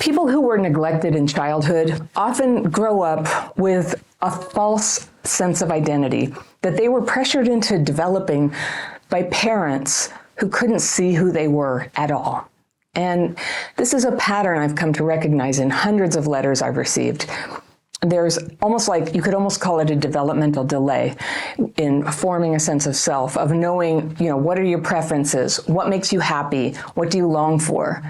People who were neglected in childhood often grow up with a false sense of identity that they were pressured into developing by parents who couldn't see who they were at all. And this is a pattern I've come to recognize in hundreds of letters I've received. There's almost like, you could almost call it a developmental delay in forming a sense of self, of knowing, what are your preferences? What makes you happy? What do you long for?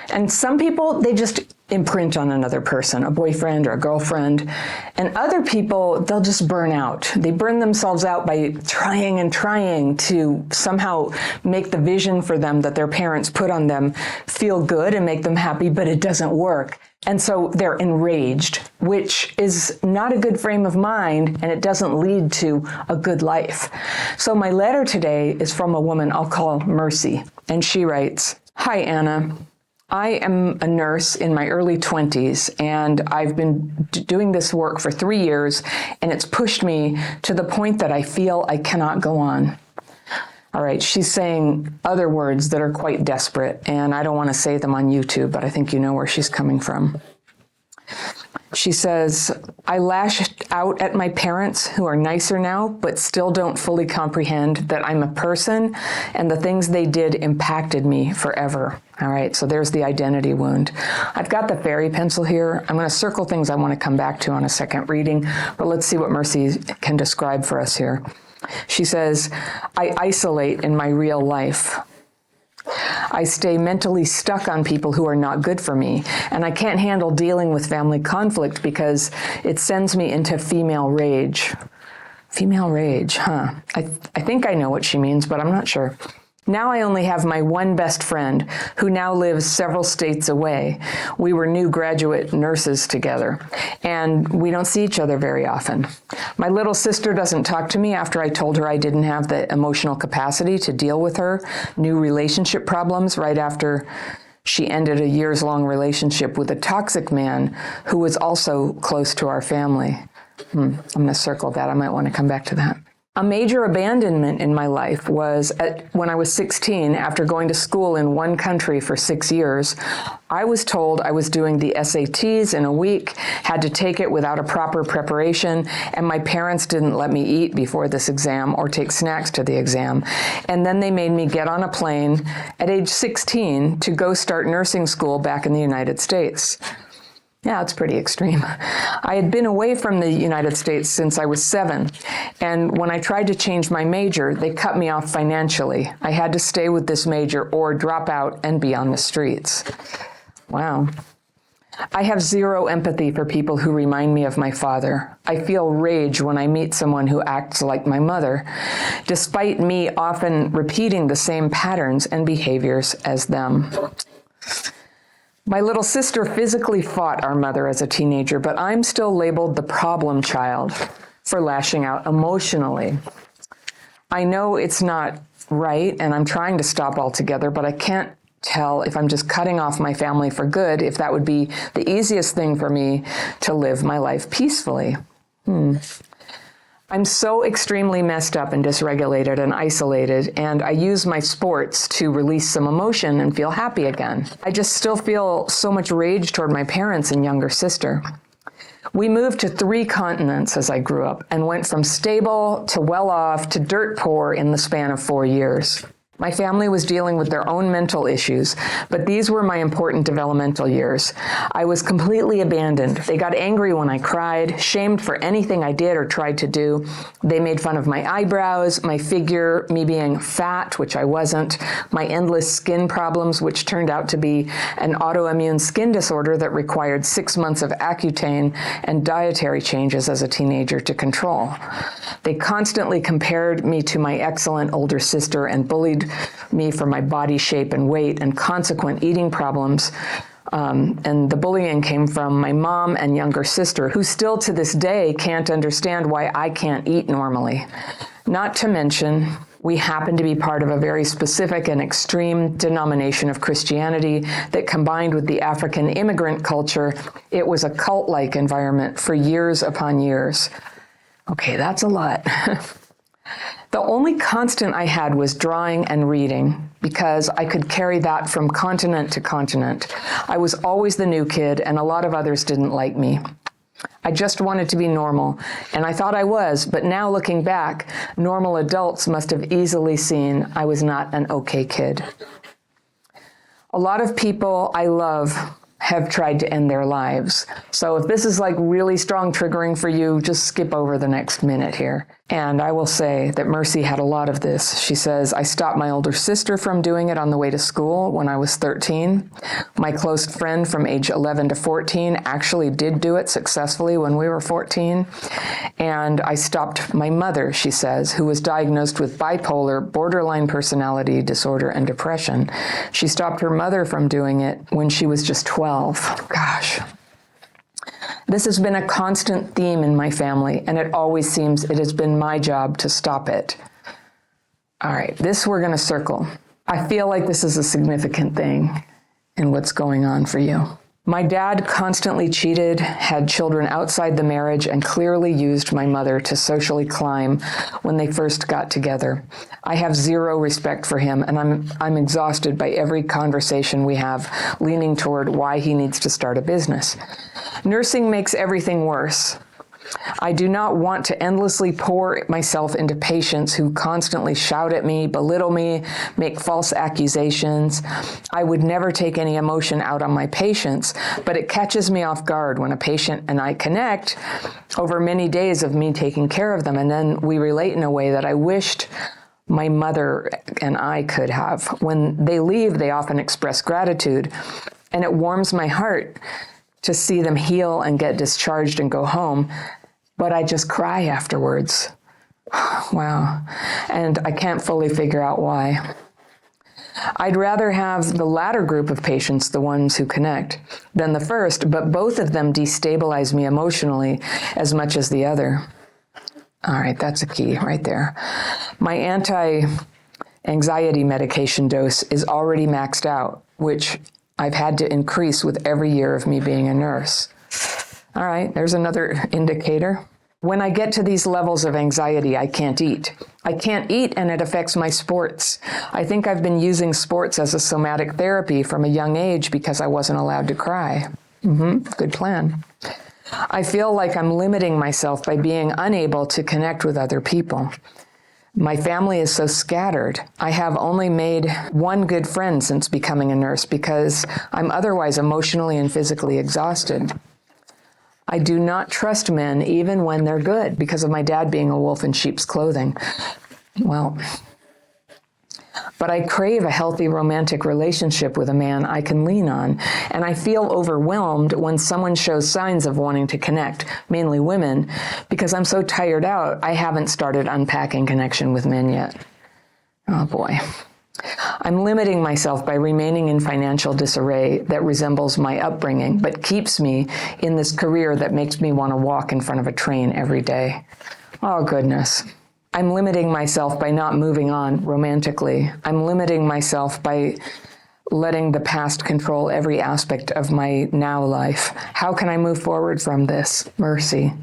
And some people, they just imprint on another person, a boyfriend or a girlfriend. And other people, they'll just burn out. They burn themselves out by trying and trying to somehow make the vision for them that their parents put on them feel good and make them happy, but it doesn't work. And so they're enraged, which is not a good frame of mind, and it doesn't lead to a good life. So my letter today is from a woman I'll call Mercy, and she writes, "Hi, Anna. I am a nurse in my early 20s, and I've been doing this work for 3 years, and it's pushed me to the point that I feel I cannot go on." All right, she's saying other words that are quite desperate, and I don't want to say them on YouTube, but I think you know where she's coming from. She says, "I lashed out at my parents, who are nicer now, but still don't fully comprehend that I'm a person, and the things they did impacted me forever." All right, so there's the identity wound. I've got the fairy pencil here. I'm going to circle things I want to come back to on a second reading, but let's see what Mercy can describe for us here. She says, "I isolate in my real life. I stay mentally stuck on people who are not good for me, and I can't handle dealing with family conflict because it sends me into female rage." Female rage, huh? I think I know what she means, but I'm not sure. "Now I only have my one best friend, who now lives several states away. We were new graduate nurses together, and we don't see each other very often. My little sister doesn't talk to me after I told her I didn't have the emotional capacity to deal with her new relationship problems right after she ended a years-long relationship with a toxic man who was also close to our family." I'm going to circle that. I might want to come back to that. "A major abandonment in my life was when I was 16, after going to school in one country for 6 years. I was told I was doing the SATs in a week, had to take it without a proper preparation, and my parents didn't let me eat before this exam or take snacks to the exam. And then they made me get on a plane at age 16 to go start nursing school back in the United States." Yeah, it's pretty extreme. "I had been away from the United States since I was 7, and when I tried to change my major, they cut me off financially. I had to stay with this major or drop out and be on the streets." Wow. "I have zero empathy for people who remind me of my father. I feel rage when I meet someone who acts like my mother, despite me often repeating the same patterns and behaviors as them. My little sister physically fought our mother as a teenager, but I'm still labeled the problem child for lashing out emotionally. I know it's not right, and I'm trying to stop altogether, but I can't tell if I'm just cutting off my family for good, if that would be the easiest thing for me to live my life peacefully. I'm so extremely messed up and dysregulated and isolated, and I use my sports to release some emotion and feel happy again. I just still feel so much rage toward my parents and younger sister. We moved to 3 continents as I grew up and went from stable to well-off to dirt poor in the span of 4 years. My family was dealing with their own mental issues, but these were my important developmental years. I was completely abandoned. They got angry when I cried, shamed for anything I did or tried to do. They made fun of my eyebrows, my figure, me being fat, which I wasn't, my endless skin problems, which turned out to be an autoimmune skin disorder that required 6 months of Accutane and dietary changes as a teenager to control. They constantly compared me to my excellent older sister and bullied me for my body shape and weight and consequent eating problems. And the bullying came from my mom and younger sister, who still to this day can't understand why I can't eat normally. Not to mention, we happen to be part of a very specific and extreme denomination of Christianity that combined with the African immigrant culture, it was a cult-like environment for years upon years. Okay, that's a lot. The only constant I had was drawing and reading, because I could carry that from continent to continent. I was always the new kid, and a lot of others didn't like me. I just wanted to be normal, and I thought I was, but now looking back, normal adults must have easily seen I was not an okay kid. A lot of people I love have tried to end their lives. So if this is like really strong triggering for you, just skip over the next minute here. And I will say that Mercy had a lot of this. She says, I stopped my older sister from doing it on the way to school when I was 13. My close friend from age 11 to 14 actually did do it successfully when we were 14. And I stopped my mother, she says, who was diagnosed with bipolar, borderline personality disorder, and depression. She stopped her mother from doing it when she was just 12. Gosh. This has been a constant theme in my family, and it always seems it has been my job to stop it. All right, this we're going to circle. I feel like this is a significant thing in what's going on for you. My dad constantly cheated, had children outside the marriage, and clearly used my mother to socially climb when they first got together. I have zero respect for him, and I'm exhausted by every conversation we have, leaning toward why he needs to start a business. Nursing makes everything worse. I do not want to endlessly pour myself into patients who constantly shout at me, belittle me, make false accusations. I would never take any emotion out on my patients, but it catches me off guard when a patient and I connect over many days of me taking care of them, and then we relate in a way that I wished my mother and I could have. When they leave, they often express gratitude, and it warms my heart to see them heal and get discharged and go home, but I just cry afterwards. Wow. And I can't fully figure out why. I'd rather have the latter group of patients, the ones who connect, than the first, but both of them destabilize me emotionally as much as the other. All right, that's a key right there. My anti-anxiety medication dose is already maxed out, which I've had to increase with every year of me being a nurse. All right, there's another indicator. When I get to these levels of anxiety, I can't eat. I can't eat, and it affects my sports. I think I've been using sports as a somatic therapy from a young age because I wasn't allowed to cry. Good plan. I feel like I'm limiting myself by being unable to connect with other people. My family is so scattered. I have only made one good friend since becoming a nurse because I'm otherwise emotionally and physically exhausted. I do not trust men even when they're good because of my dad being a wolf in sheep's clothing. Well, but I crave a healthy romantic relationship with a man I can lean on, and I feel overwhelmed when someone shows signs of wanting to connect, mainly women, because I'm so tired out, I haven't started unpacking connection with men yet. Oh boy. I'm limiting myself by remaining in financial disarray that resembles my upbringing, but keeps me in this career that makes me want to walk in front of a train every day. Oh goodness. I'm limiting myself by not moving on romantically. I'm limiting myself by letting the past control every aspect of my now life. How can I move forward from this? Mercy.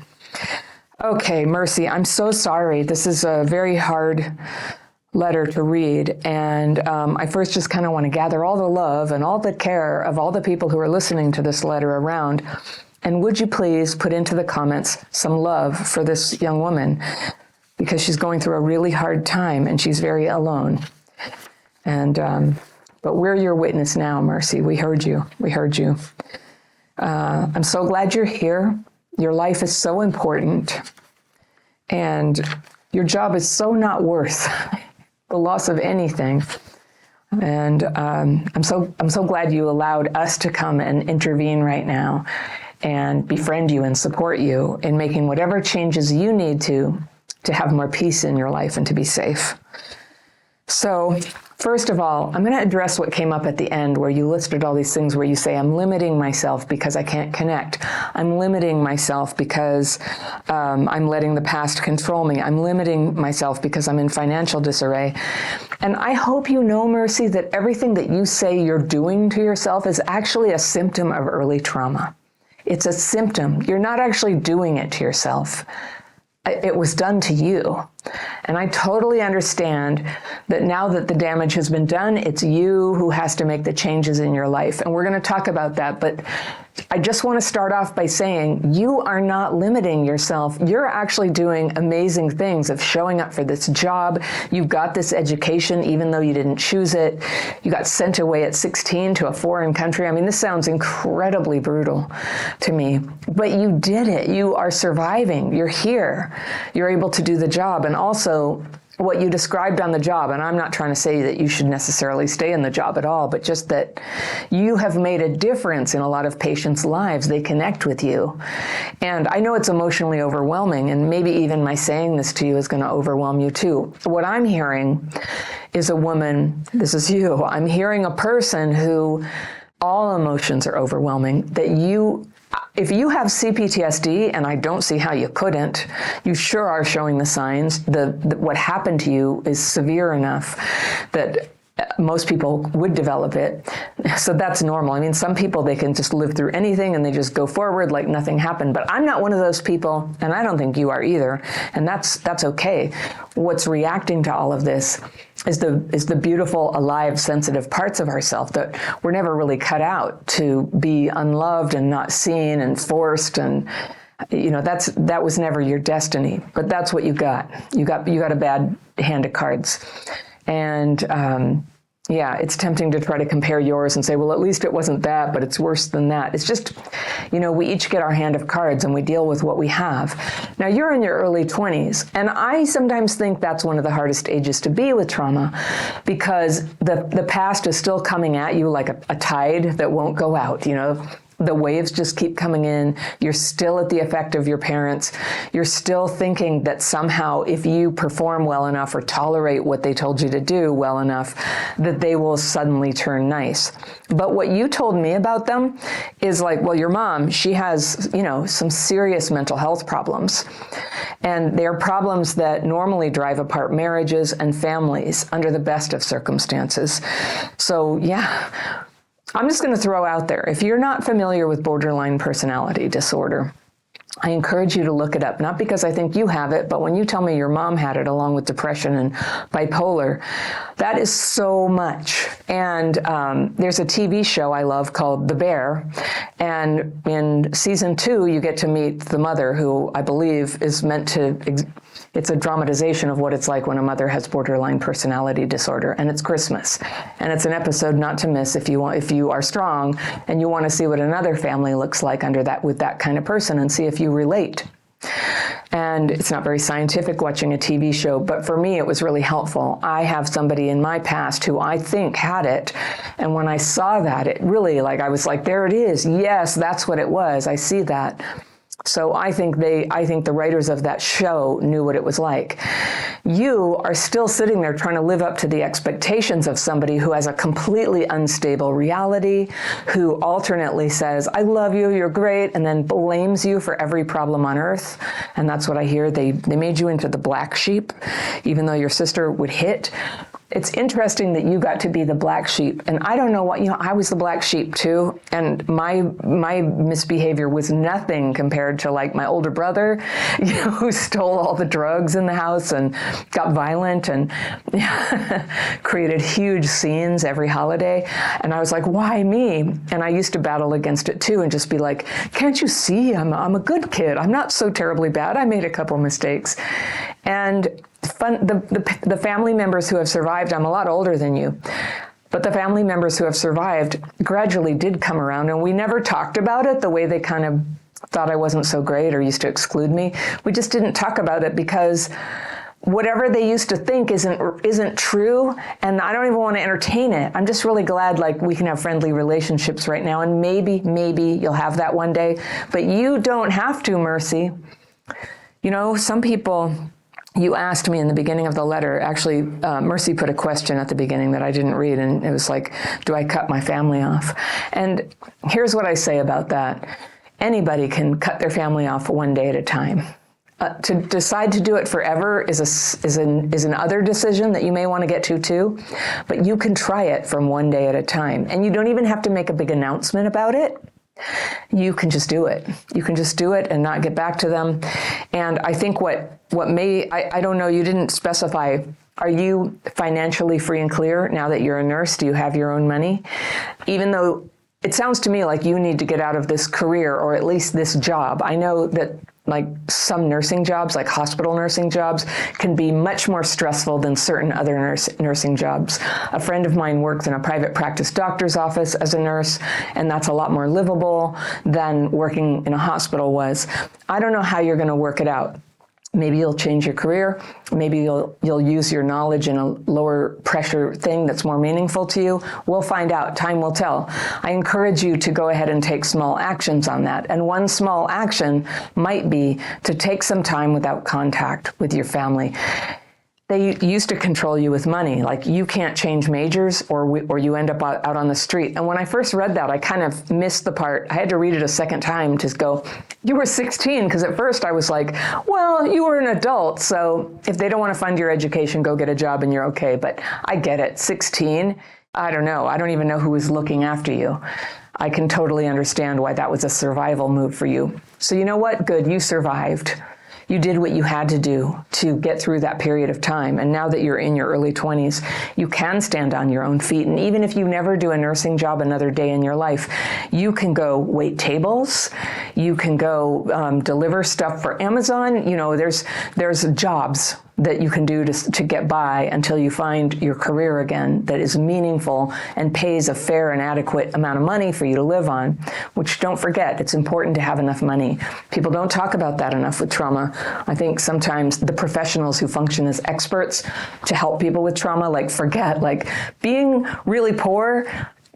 Okay, Mercy, I'm so sorry. This is a very hard letter to read, and I first just kind of want to gather all the love and all the care of all the people who are listening to this letter around. And would you please put into the comments some love for this young woman, because she's going through a really hard time and she's very alone. And but we're your witness now, Mercy. We heard you. We heard you. I'm so glad you're here. Your life is so important, and your job is so not worth the loss of anything. And I'm so glad you allowed us to come and intervene right now and befriend you and support you in making whatever changes you need to have more peace in your life and to be safe. So first of all, I'm going to address what came up at the end where you listed all these things where you say, I'm limiting myself because I can't connect. I'm limiting myself because I'm letting the past control me. I'm limiting myself because I'm in financial disarray. And I hope you know, Mercy, that everything that you say you're doing to yourself is actually a symptom of early trauma. It's a symptom. You're not actually doing it to yourself. It was done to you. And I totally understand that now that the damage has been done, it's you who has to make the changes in your life. And we're going to talk about that. But I just want to start off by saying you are not limiting yourself. You're actually doing amazing things of showing up for this job. You got this education, even though you didn't choose it. You got sent away at 16 to a foreign country. I mean, this sounds incredibly brutal to me, but you did it. You are surviving. You're here. You're able to do the job. And also, what you described on the job, and I'm not trying to say that you should necessarily stay in the job at all, but just that you have made a difference in a lot of patients' lives. They connect with you. And I know it's emotionally overwhelming, and maybe even my saying this to you is going to overwhelm you too. What I'm hearing is a woman, this is you, I'm hearing a person who all emotions are overwhelming, that if you have CPTSD, and I don't see how you couldn't, you sure are showing the signs. What happened to you is severe enough that most people would develop it. So that's normal. I mean, some people, they can just live through anything and they just go forward like nothing happened. But I'm not one of those people, and I don't think you are either. And that's okay. What's reacting to all of this is the beautiful, alive, sensitive parts of ourselves that were never really cut out to be unloved and not seen and forced, and that was never your destiny. But that's what you got. You got a bad hand of cards. And it's tempting to try to compare yours and say, well, at least it wasn't that, but it's worse than that. It's just, we each get our hand of cards and we deal with what we have. Now, you're in your early 20s, and I sometimes think that's one of the hardest ages to be with trauma, because the past is still coming at you like a tide that won't go out, The waves just keep coming in. You're still at the effect of your parents. You're still thinking that somehow if you perform well enough or tolerate what they told you to do well enough, that they will suddenly turn nice. But what you told me about them is like, well, your mom, she has, some serious mental health problems. And they're problems that normally drive apart marriages and families under the best of circumstances. So, yeah. I'm just going to throw out there, if you're not familiar with borderline personality disorder, I encourage you to look it up, not because I think you have it, but when you tell me your mom had it along with depression and bipolar, that is so much. And there's a TV show I love called The Bear. And in season 2, you get to meet the mother, who I believe is meant to, it's a dramatization of what it's like when a mother has borderline personality disorder. And it's Christmas. And it's an episode not to miss if you are strong and you want to see what another family looks like with that kind of person, and see if you relate. And it's not very scientific watching a TV show, but for me, it was really helpful. I have somebody in my past who I think had it. And when I saw that, it really, I was like, there it is. Yes, that's what it was. I see that. So I think the writers of that show knew what it was like. You are still sitting there trying to live up to the expectations of somebody who has a completely unstable reality, who alternately says, I love you, you're great, and then blames you for every problem on earth. And that's what I hear. They made you into the black sheep, even though your sister would hit. It's interesting that you got to be the black sheep. And I don't know what, I was the black sheep too. And my misbehavior was nothing compared to my older brother, who stole all the drugs in the house and got violent and created huge scenes every holiday. And I was like, why me? And I used to battle against it too and just be like, can't you see? I'm a good kid. I'm not so terribly bad. I made a couple mistakes. And the family members who have survived, I'm a lot older than you, but the family members who have survived gradually did come around, and we never talked about it the way they kind of thought I wasn't so great or used to exclude me. We just didn't talk about it because whatever they used to think isn't true, and I don't even want to entertain it. I'm just really glad we can have friendly relationships right now, and maybe you'll have that one day, but you don't have to, Mercy. Some people. You asked me in the beginning of the letter, actually, Mercy put a question at the beginning that I didn't read, and it was like, do I cut my family off? And here's what I say about that. Anybody can cut their family off one day at a time. To decide to do it forever is an other decision that you may want to get to too, but you can try it from one day at a time. And you don't even have to make a big announcement about it. you can just do it. You can just do it and not get back to them. And I think I don't know, you didn't specify, are you financially free and clear now that you're a nurse? Do you have your own money? Even though it sounds to me like you need to get out of this career, or at least this job. I know that like some nursing jobs, like hospital nursing jobs, can be much more stressful than certain other nursing jobs. A friend of mine worked in a private practice doctor's office as a nurse, and that's a lot more livable than working in a hospital was. I don't know how you're going to work it out. Maybe you'll change your career. Maybe you'll use your knowledge in a lower pressure thing that's more meaningful to you. We'll find out. Time will tell. I encourage you to go ahead and take small actions on that. And one small action might be to take some time without contact with your family. They used to control you with money, like you can't change majors or you end up out on the street. And when I first read that, I kind of missed the part. I had to read it a second time to go, you were 16, because at first I was like, well, you were an adult, so if they don't want to fund your education, go get a job and you're okay. But I get it, 16, I don't know. I don't even know who was looking after you. I can totally understand why that was a survival move for you. So you know what? Good, you survived. You did what you had to do to get through that period of time. And now that you're in your early 20s, you can stand on your own feet. And even if you never do a nursing job another day in your life, you can go wait tables. You can go deliver stuff for Amazon. You know, there's jobs that you can do to get by until you find your career again that is meaningful and pays a fair and adequate amount of money for you to live on, which don't forget, it's important to have enough money. People don't talk about that enough with trauma. I think sometimes the professionals who function as experts to help people with trauma, forget, being really poor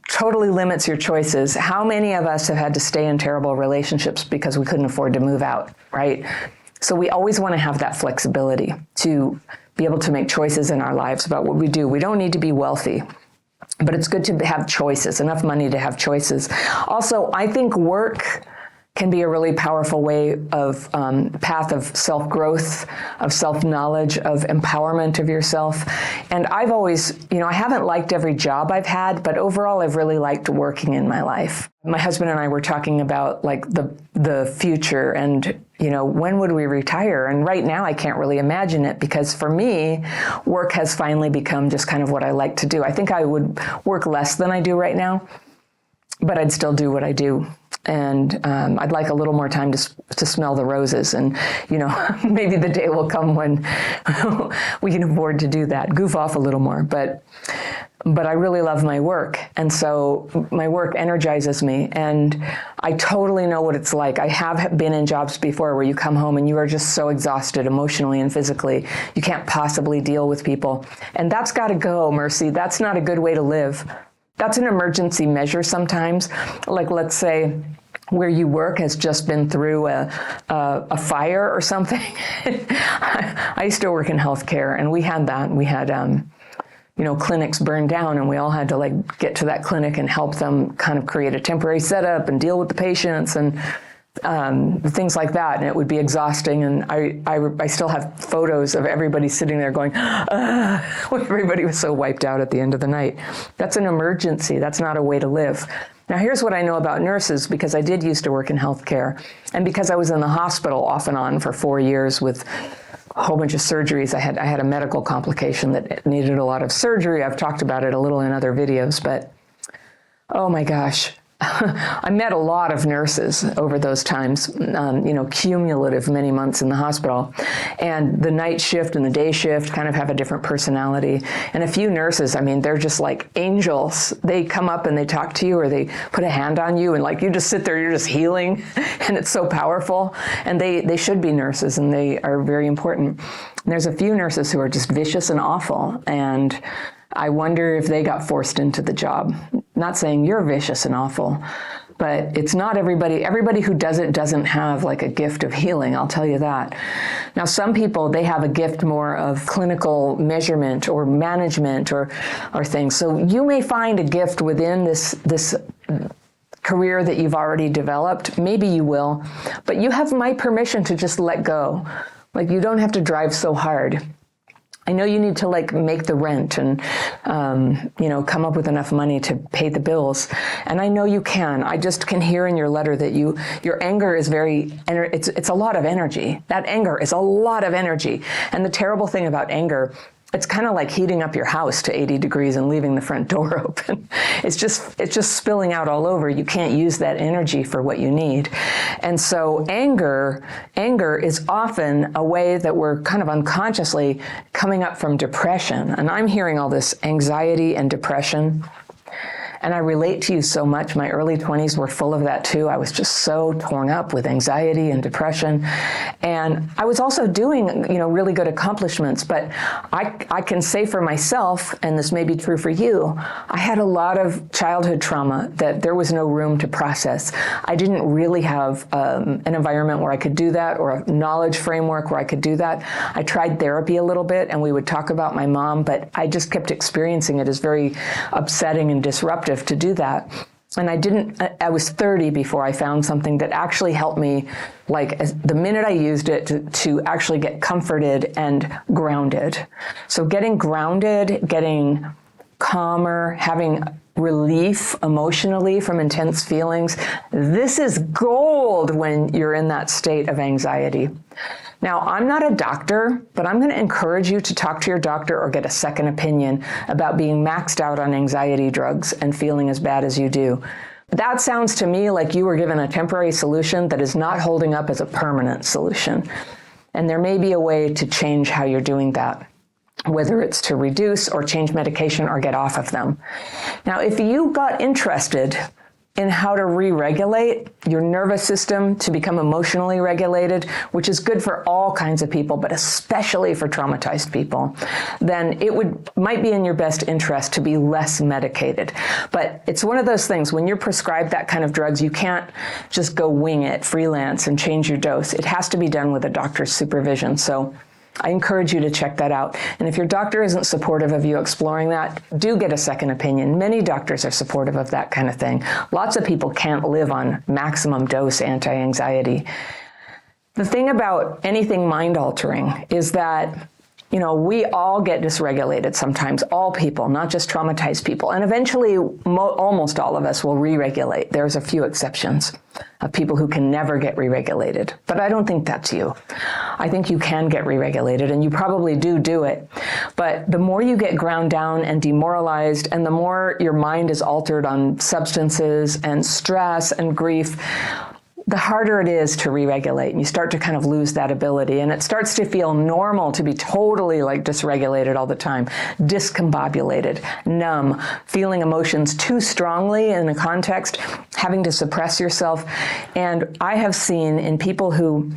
totally limits your choices. How many of us have had to stay in terrible relationships because we couldn't afford to move out, right? So we always want to have that flexibility to be able to make choices in our lives about what we do. We don't need to be wealthy, but it's good to have choices, enough money to have choices. Also, I think work can be a really powerful way of path of self-growth, of self-knowledge, of empowerment of yourself. And I've always, I haven't liked every job I've had, but overall I've really liked working in my life. My husband and I were talking about the future and, when would we retire? And right now I can't really imagine it because for me, work has finally become just kind of what I like to do. I think I would work less than I do right now, but I'd still do what I do. And I'd like a little more time to smell the roses. And, maybe the day will come when we can afford to do that, goof off a little more. But I really love my work. And so my work energizes me. And I totally know what it's like. I have been in jobs before where you come home and you are just so exhausted emotionally and physically. You can't possibly deal with people. And that's got to go, Mercy. That's not a good way to live. That's an emergency measure sometimes. Let's say where you work has just been through a fire or something. I used to work in healthcare, and we had that. We had, clinics burned down, and we all had to get to that clinic and help them kind of create a temporary setup and deal with the patients and things like that. And it would be exhausting. And I still have photos of everybody sitting there going, everybody was so wiped out at the end of the night. That's an emergency. That's not a way to live. Now, here's what I know about nurses, because I did used to work in healthcare, and because I was in the hospital off and on for 4 years with a whole bunch of surgeries. I had a medical complication that needed a lot of surgery. I've talked about it a little in other videos, but oh my gosh. I met a lot of nurses over those times, cumulative many months in the hospital. And the night shift and the day shift kind of have a different personality. And a few nurses, they're just like angels. They come up and they talk to you, or they put a hand on you, and you just sit there, you're just healing, and it's so powerful. And they should be nurses, and they are very important. And there's a few nurses who are just vicious and awful, and I wonder if they got forced into the job. Not saying you're vicious and awful, but it's not everybody. Everybody who does it doesn't have a gift of healing, I'll tell you that. Now, some people, they have a gift more of clinical measurement or management or things. So you may find a gift within this career that you've already developed. Maybe you will, but you have my permission to just let go. You don't have to drive so hard. I know you need to like make the rent and, come up with enough money to pay the bills. And I know you can. I just can hear in your letter that your anger is it's a lot of energy. That anger is a lot of energy. And the terrible thing about anger, it's kind of like heating up your house to 80 degrees and leaving the front door open. It's just spilling out all over. You can't use that energy for what you need. And so anger is often a way that we're kind of unconsciously coming up from depression. And I'm hearing all this anxiety and depression. And I relate to you so much. My early 20s were full of that too. I was just so torn up with anxiety and depression. And I was also doing, really good accomplishments. But I can say for myself, and this may be true for you, I had a lot of childhood trauma that there was no room to process. I didn't really have an environment where I could do that, or a knowledge framework where I could do that. I tried therapy a little bit, and we would talk about my mom, but I just kept experiencing it as very upsetting and disruptive to do that. And I was 30 before I found something that actually helped me, the minute I used it to actually get comforted and grounded. So getting grounded, getting calmer, having relief emotionally from intense feelings, this is gold when you're in that state of anxiety. Now, I'm not a doctor, but I'm going to encourage you to talk to your doctor or get a second opinion about being maxed out on anxiety drugs and feeling as bad as you do. That sounds to me like you were given a temporary solution that is not holding up as a permanent solution. And there may be a way to change how you're doing that, whether it's to reduce or change medication or get off of them. Now, if you got interested in how to re-regulate your nervous system to become emotionally regulated, which is good for all kinds of people, but especially for traumatized people, then it might be in your best interest to be less medicated. But it's one of those things, when you're prescribed that kind of drugs, you can't just go wing it, freelance, and change your dose. It has to be done with a doctor's supervision. So I encourage you to check that out. And if your doctor isn't supportive of you exploring that, do get a second opinion. Many doctors are supportive of that kind of thing. Lots of people can't live on maximum dose anti-anxiety. The thing about anything mind-altering is that, we all get dysregulated sometimes, all people, not just traumatized people. And eventually, almost all of us will re-regulate. There's a few exceptions of people who can never get re-regulated. But I don't think that's you. I think you can get re-regulated, and you probably do it. But the more you get ground down and demoralized, and the more your mind is altered on substances and stress and grief, the harder it is to re-regulate, and you start to kind of lose that ability, and it starts to feel normal to be totally dysregulated all the time, discombobulated, numb, feeling emotions too strongly in a context, having to suppress yourself. And I have seen in people who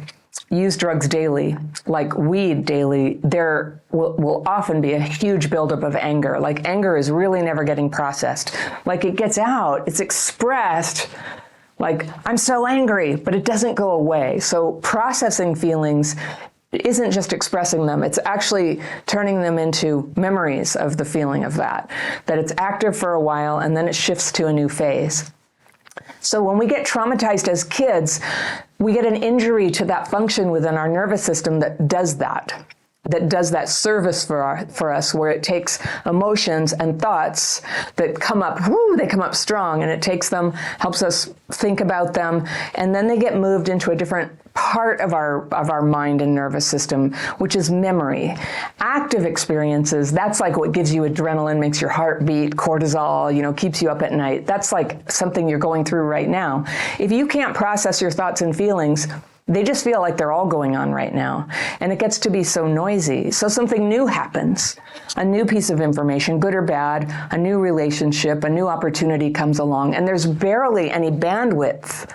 use drugs daily, like weed daily, there will often be a huge buildup of anger. Anger is really never getting processed. It gets out, it's expressed, I'm so angry, but it doesn't go away. So processing feelings isn't just expressing them, it's actually turning them into memories of the feeling of that it's active for a while and then it shifts to a new phase. So when we get traumatized as kids, we get an injury to that function within our nervous system that does that service for us, where it takes emotions and thoughts that come up, they come up strong, and it takes them, helps us think about them, and then they get moved into a different part of our mind and nervous system, which is memory. Active experiences, that's what gives you adrenaline, makes your heart beat, cortisol, keeps you up at night. That's something you're going through right now. If you can't process your thoughts and feelings, they just feel like they're all going on right now. And it gets to be so noisy. So something new happens, a new piece of information, good or bad, a new relationship, a new opportunity comes along, and there's barely any bandwidth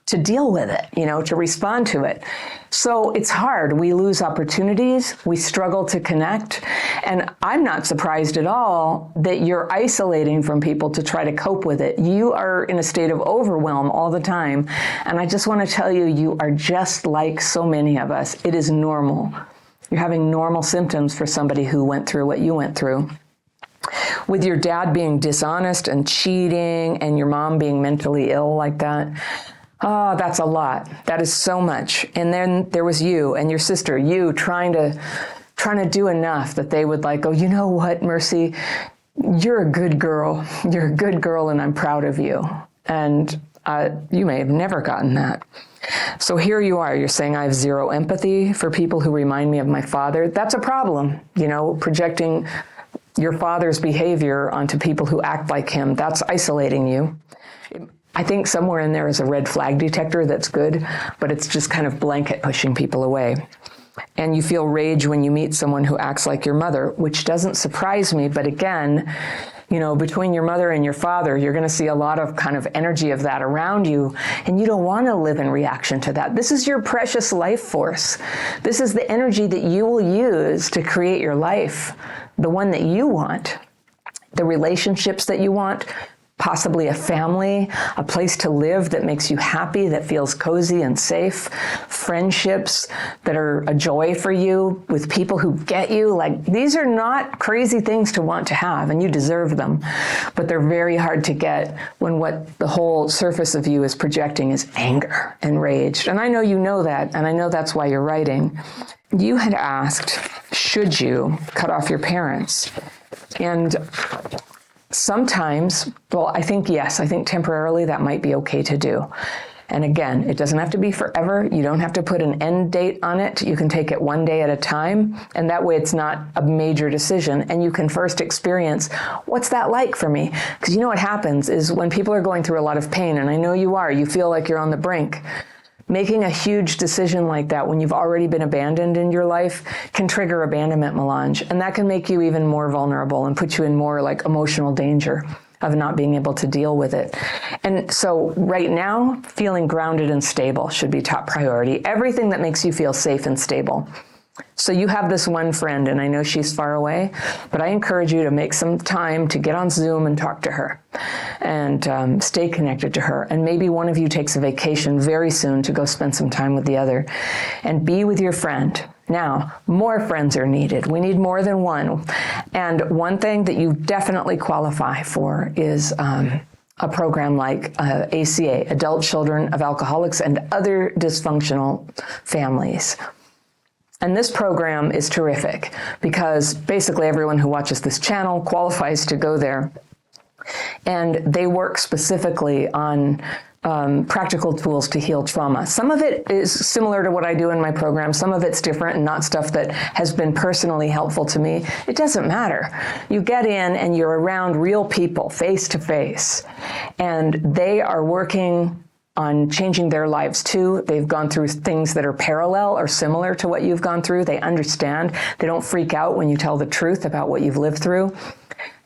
to deal with it, to respond to it. So it's hard. We lose opportunities. We struggle to connect. And I'm not surprised at all that you're isolating from people to try to cope with it. You are in a state of overwhelm all the time. And I just want to tell you, you are just like so many of us. It is normal. You're having normal symptoms for somebody who went through what you went through. With your dad being dishonest and cheating and your mom being mentally ill like that, oh, that's a lot. That is so much. And then there was you and your sister, you trying trying to do enough that they would like, oh, you know what, Mercy, you're a good girl. You're a good girl, and I'm proud of you. And you may have never gotten that. So here you are, you're saying I have zero empathy for people who remind me of my father. That's a problem, projecting your father's behavior onto people who act like him. That's isolating you. I think somewhere in there is a red flag detector that's good, but it's just kind of blanket pushing people away. And you feel rage when you meet someone who acts like your mother, which doesn't surprise me. But again, between your mother and your father, you're going to see a lot of kind of energy of that around you. And you don't want to live in reaction to that. This is your precious life force. This is the energy that you will use to create your life, the one that you want, the relationships that you want, possibly a family, a place to live that makes you happy, that feels cozy and safe, friendships that are a joy for you with people who get you. Like, these are not crazy things to want to have, and you deserve them, but they're very hard to get when what the whole surface of you is projecting is anger and rage. And I know you know that, and I know that's why you're writing. You had asked, should you cut off your parents? And sometimes, I think yes, I think temporarily that might be okay to do. And again, it doesn't have to be forever. You don't have to put an end date on it. You can take it one day at a time, and that way it's not a major decision. And you can first experience, what's that like for me? Because what happens is when people are going through a lot of pain, and I know you are, you feel like you're on the brink. Making a huge decision like that when you've already been abandoned in your life can trigger abandonment melange, and that can make you even more vulnerable and put you in more like emotional danger of not being able to deal with it. And so right now, feeling grounded and stable should be top priority. Everything that makes you feel safe and stable. So you have this one friend, and I know she's far away, but I encourage you to make some time to get on Zoom and talk to her and stay connected to her. And maybe one of you takes a vacation very soon to go spend some time with the other and be with your friend. Now, more friends are needed. We need more than one. And one thing that you definitely qualify for is a program like ACA, Adult Children of Alcoholics and Other Dysfunctional Families. And this program is terrific because basically everyone who watches this channel qualifies to go there. And they work specifically on practical tools to heal trauma. Some of it is similar to what I do in my program. Some of it's different and not stuff that has been personally helpful to me. It doesn't matter. You get in and you're around real people face to face, and they are working on changing their lives too. They've gone through things that are parallel or similar to what you've gone through. They understand. They don't freak out when you tell the truth about what you've lived through.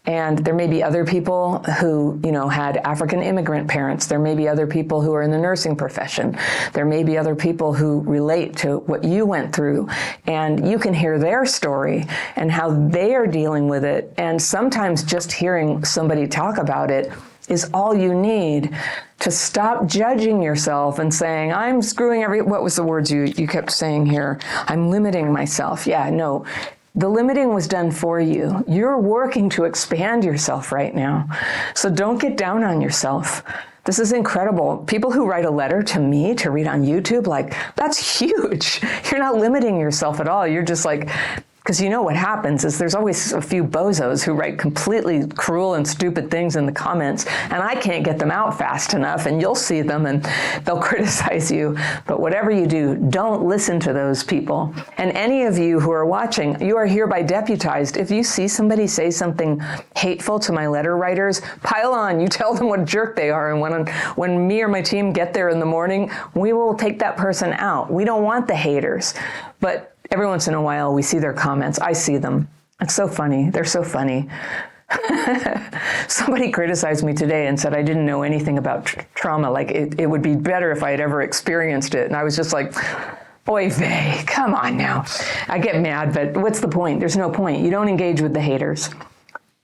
And there may be other people who, had African immigrant parents. There may be other people who are in the nursing profession. There may be other people who relate to what you went through. And you can hear their story and how they are dealing with it. And sometimes just hearing somebody talk about it is all you need to stop judging yourself and saying, I'm screwing what was the words you kept saying here? I'm limiting myself. Yeah, no. The limiting was done for you. You're working to expand yourself right now. So don't get down on yourself. This is incredible. People who write a letter to me to read on YouTube, that's huge. You're not limiting yourself at all. You're just because what happens is there's always a few bozos who write completely cruel and stupid things in the comments, and I can't get them out fast enough, and you'll see them and they'll criticize you. But whatever you do, don't listen to those people. And any of you who are watching, you are hereby deputized. If you see somebody say something hateful to my letter writers, pile on. You tell them what a jerk they are, and when me or my team get there in the morning, we will take that person out. We don't want the haters. But every once in a while, we see their comments. I see them. It's so funny. They're so funny. Somebody criticized me today and said I didn't know anything about trauma. It would be better if I had ever experienced it. And I was just like, oy vey, come on now. I get mad, but what's the point? There's no point. You don't engage with the haters.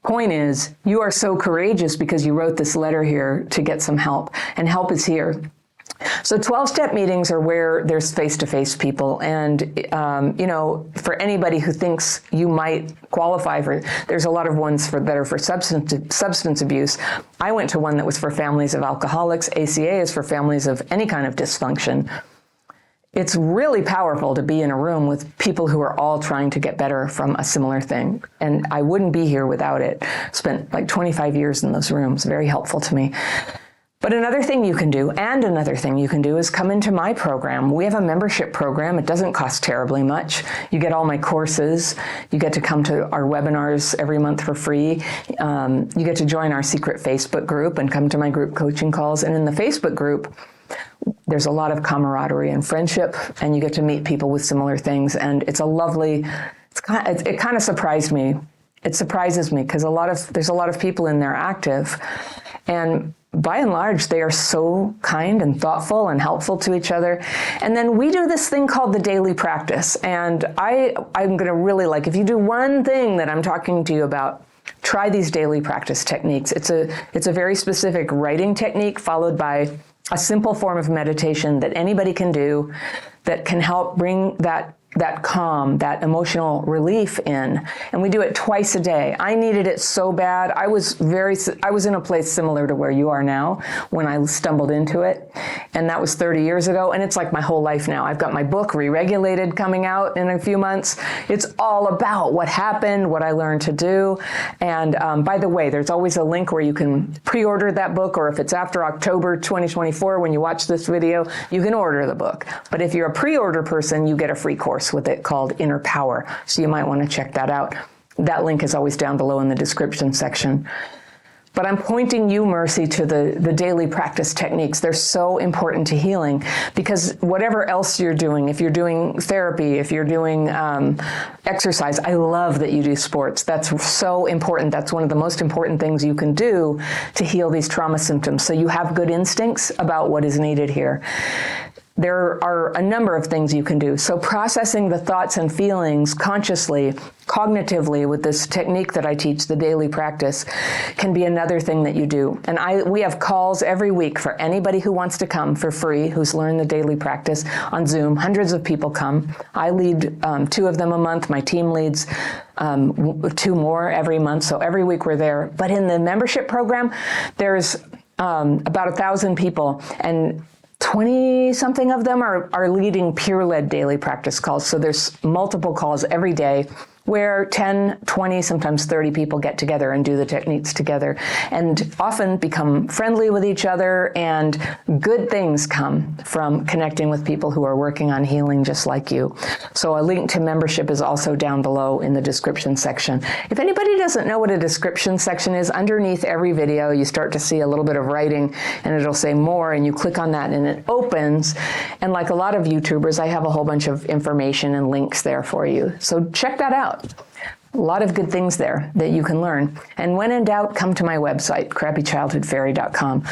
Point is, you are so courageous because you wrote this letter here to get some help, and help is here. So 12-step meetings are where there's face-to-face people. And, for anybody who thinks you might qualify for, there's a lot of ones that are for substance abuse. I went to one that was for families of alcoholics. ACA is for families of any kind of dysfunction. it's really powerful to be in a room with people who are all trying to get better from a similar thing. And I wouldn't be here without it. Spent like 25 years in those rooms, very helpful to me. But another thing you can do, is come into my program. We have a membership program. It doesn't cost terribly much. You get all my courses. You get to come to our webinars every month for free. You get to join our secret Facebook group and come to my group coaching calls. And in the Facebook group, there's a lot of camaraderie and friendship, and you get to meet people with similar things. And it's a lovely, it kind of surprised me. It surprises me because there's a lot of people in there active. And by and large, they are so kind and thoughtful and helpful to each other. And then we do this thing called the daily practice. And I'm going to really if you do one thing that I'm talking to you about, try these daily practice techniques. It's a very specific writing technique followed by a simple form of meditation that anybody can do that can help bring that calm, that emotional relief in. And we do it twice a day. I needed it so bad. I was in a place similar to where you are now when I stumbled into it. And that was 30 years ago. And it's like my whole life now. I've got my book, Re-Regulated, coming out in a few months. It's all about what happened, what I learned to do. And by the way, there's always a link where you can pre-order that book, or if it's after October 2024, when you watch this video, you can order the book. But if you're a pre-order person, you get a free course with it called Inner Power. So you might want to check that out. That link is always down below in the description section. But I'm pointing you, Mercy, to the daily practice techniques. They're so important to healing because whatever else you're doing, if you're doing therapy, if you're doing exercise, I love that you do sports. That's so important. That's one of the most important things you can do to heal these trauma symptoms. So you have good instincts about what is needed here. There are a number of things you can do. So processing the thoughts and feelings consciously, cognitively with this technique that I teach, the daily practice, can be another thing that you do. And we have calls every week for anybody who wants to come for free, who's learned the daily practice on Zoom. Hundreds of people come. I lead 2 of them a month. My team leads 2 more every month. So every week we're there. But in the membership program, there's about 1,000 people, and 20-something of them are leading peer-led daily practice calls. So there's multiple calls every day where 10, 20, sometimes 30 people get together and do the techniques together and often become friendly with each other, and good things come from connecting with people who are working on healing just like you. So a link to membership is also down below in the description section. If anybody doesn't know what a description section is, underneath every video you start to see a little bit of writing and it'll say more, and you click on that and it opens. And like a lot of YouTubers, I have a whole bunch of information and links there for you. So check that out. A lot of good things there that you can learn. And when in doubt, come to my website, crappychildhoodfairy.com.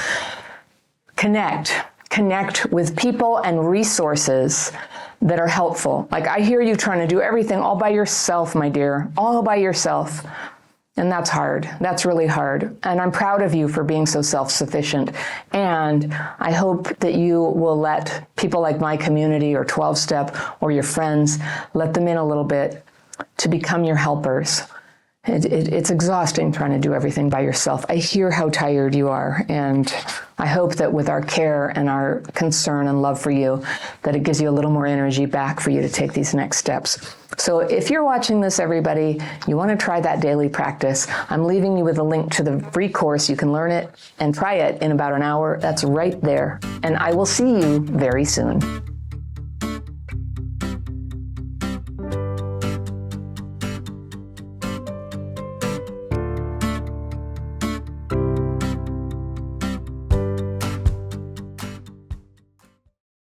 Connect with people and resources that are helpful. Like, I hear you trying to do everything all by yourself, my dear, all by yourself. And that's hard. That's really hard. And I'm proud of you for being so self-sufficient. And I hope that you will let people like my community or 12-step or your friends, let them in a little bit to become your helpers. It's exhausting trying to do everything by yourself. I hear how tired you are, and I hope that with our care and our concern and love for you, that it gives you a little more energy back for you to take these next steps. So if you're watching this, everybody, you want to try that daily practice, I'm leaving you with a link to the free course. You can learn it and try it in about an hour. That's right there. And I will see you very soon.